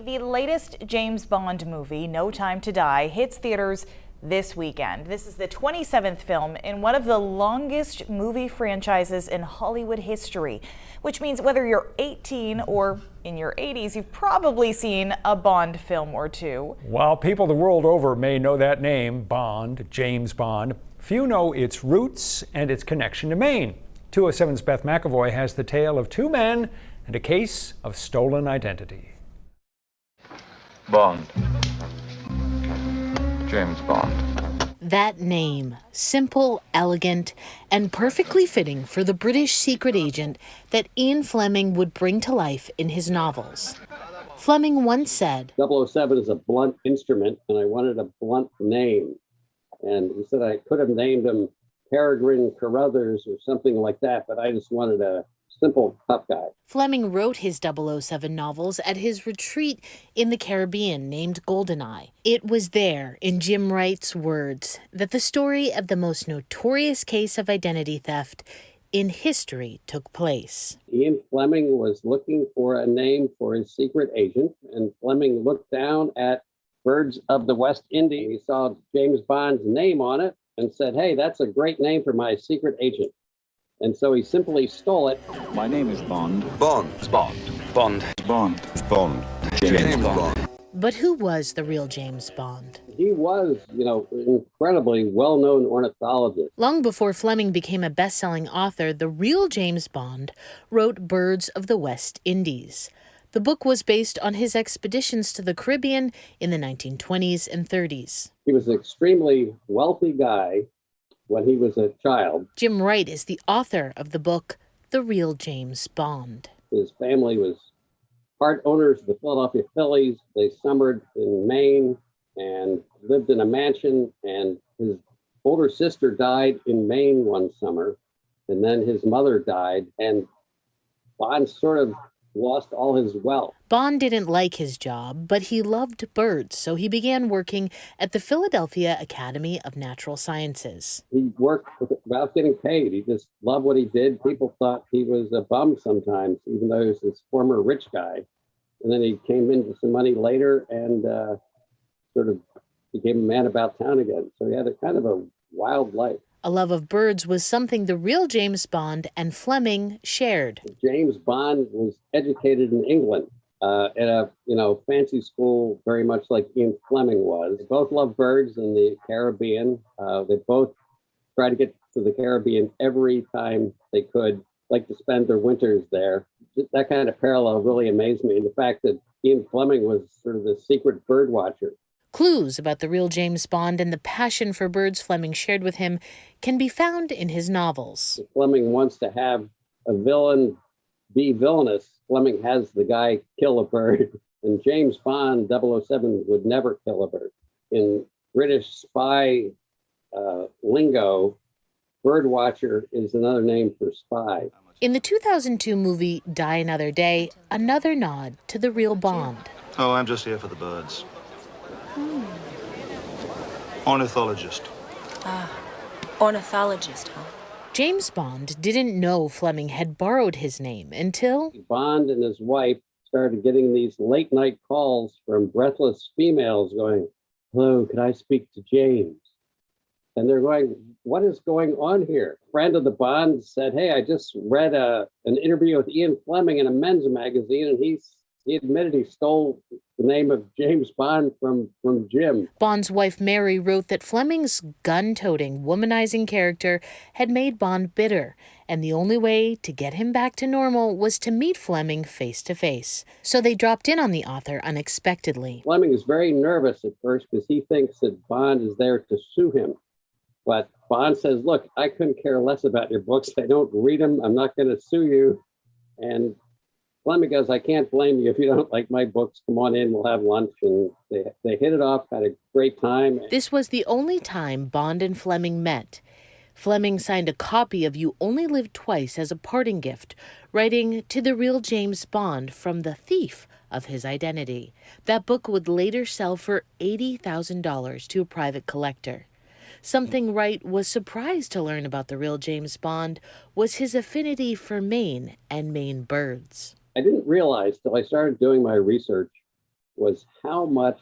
The latest James Bond movie, No Time to Die, hits theaters this weekend. This is the 27th film in one of the longest movie franchises in Hollywood history, which means whether you're 18 or in your 80s, you've probably seen a Bond film or two. While people the world over may know that name, Bond, James Bond, few know its roots and its connection to Maine. 207's Beth McAvoy has the tale of two men and a case of stolen identity. Bond. James Bond. That name, simple, elegant, and perfectly fitting for the British secret agent that Ian Fleming would bring to life in his novels. Fleming once said, 007 is a blunt instrument, and I wanted a blunt name. And he said I could have named him Peregrine Carruthers or something like that, but I just wanted a simple, tough guy. Fleming wrote his 007 novels at his retreat in the Caribbean named Goldeneye. It was there, in Jim Wright's words, that the story of the most notorious case of identity theft in history took place. Ian Fleming was looking for a name for his secret agent, and Fleming looked down at Birds of the West Indies. He saw James Bond's name on it and said, hey, that's a great name for my secret agent. And so he simply stole it. My name is Bond. Bond. Bond. Bond. Bond. Bond. James Bond. But who was the real James Bond? He was, incredibly well-known ornithologist. Long before Fleming became a best-selling author, the real James Bond wrote Birds of the West Indies. The book was based on his expeditions to the Caribbean in the 1920s and 30s. He was an extremely wealthy guy when he was a child. Jim Wright is the author of the book, The Real James Bond. His family was part owners of the Philadelphia Phillies. They summered in Maine and lived in a mansion, and his older sister died in Maine one summer, and then his mother died, and Bond sort of lost all his wealth. Bond didn't like his job, but he loved birds, so he began working at the Philadelphia Academy of Natural Sciences. He worked without getting paid. He just loved what he did. People thought he was a bum sometimes, even though he was this former rich guy. And then he came into some money later and sort of became a man about town again. So he had a kind of a wild life. A love of birds was something the real James Bond and Fleming shared. James Bond was educated in England at a fancy school, very much like Ian Fleming was. They both loved birds in the Caribbean. They both tried to get to the Caribbean every time they could, like to spend their winters there. That kind of parallel really amazed me. And the fact that Ian Fleming was sort of the secret bird watcher. Clues about the real James Bond and the passion for birds Fleming shared with him can be found in his novels. If Fleming wants to have a villain be villainous, Fleming has the guy kill a bird. And James Bond, 007, would never kill a bird. In British spy lingo, bird watcher is another name for spy. In the 2002 movie Die Another Day, another nod to the real Bond. Oh, I'm just here for the birds. Ornithologist. Ornithologist, huh? James Bond didn't know Fleming had borrowed his name until Bond and his wife started getting these late night calls from breathless females going, hello, could I speak to James? And they're going, what is going on here? A friend of the Bond said, hey, I just read an interview with Ian Fleming in a men's magazine, and he admitted he stole the name of James Bond from Jim. Bond's wife Mary wrote that Fleming's gun-toting, womanizing character had made Bond bitter, and the only way to get him back to normal was to meet Fleming face to face. So they dropped in on the author unexpectedly. Fleming is very nervous at first because he thinks that Bond is there to sue him. But Bond says, look, I couldn't care less about your books. I don't read them. I'm not going to sue you. And Fleming goes, I can't blame you if you don't like my books. Come on in, we'll have lunch. And they hit it off, had a great time. This was the only time Bond and Fleming met. Fleming signed a copy of You Only Live Twice as a parting gift, writing to the real James Bond from the thief of his identity. That book would later sell for $80,000 to a private collector. Something Wright was surprised to learn about the real James Bond was his affinity for Maine and Maine birds. I didn't realize till I started doing my research was how much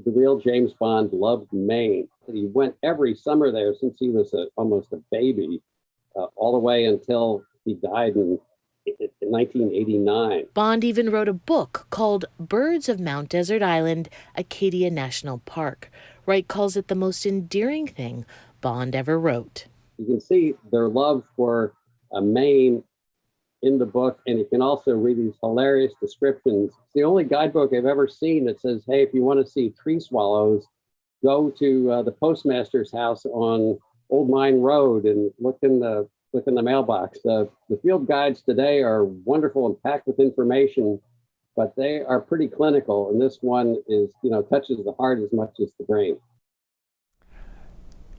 the real James Bond loved Maine. He went every summer there since he was almost a baby, all the way until he died in 1989. Bond even wrote a book called Birds of Mount Desert Island, Acadia National Park. Wright calls it the most endearing thing Bond ever wrote. You can see their love for Maine in the book, and you can also read these hilarious descriptions. It's the only guidebook I've ever seen that says, hey, if you want to see tree swallows, go to the postmaster's house on Old Mine Road and look in the mailbox. The field guides today are wonderful and packed with information, but they are pretty clinical, and this one is, touches the heart as much as the brain.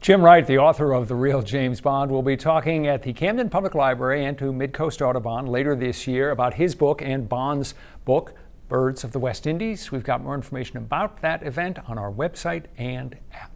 Jim Wright, the author of The Real James Bond, will be talking at the Camden Public Library and to Midcoast Audubon later this year about his book and Bond's book, Birds of the West Indies. We've got more information about that event on our website and app.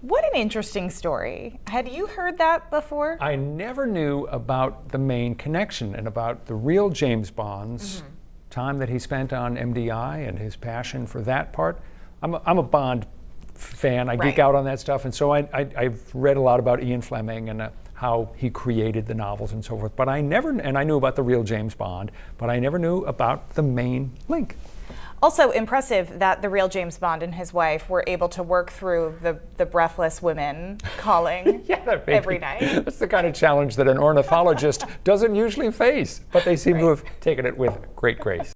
What an interesting story. Had you heard that before? I never knew about the Maine connection and about the real James Bond's time that he spent on MDI and his passion for that part. I'm a Bond fan. I geek out on that stuff, and so I've read a lot about Ian Fleming and how he created the novels and so forth. But I knew about the real James Bond, but I never knew about the Maine link. Also impressive that the real James Bond and his wife were able to work through the breathless women calling every night. That's the kind of challenge that an ornithologist doesn't usually face, but they seem to have taken it with great grace.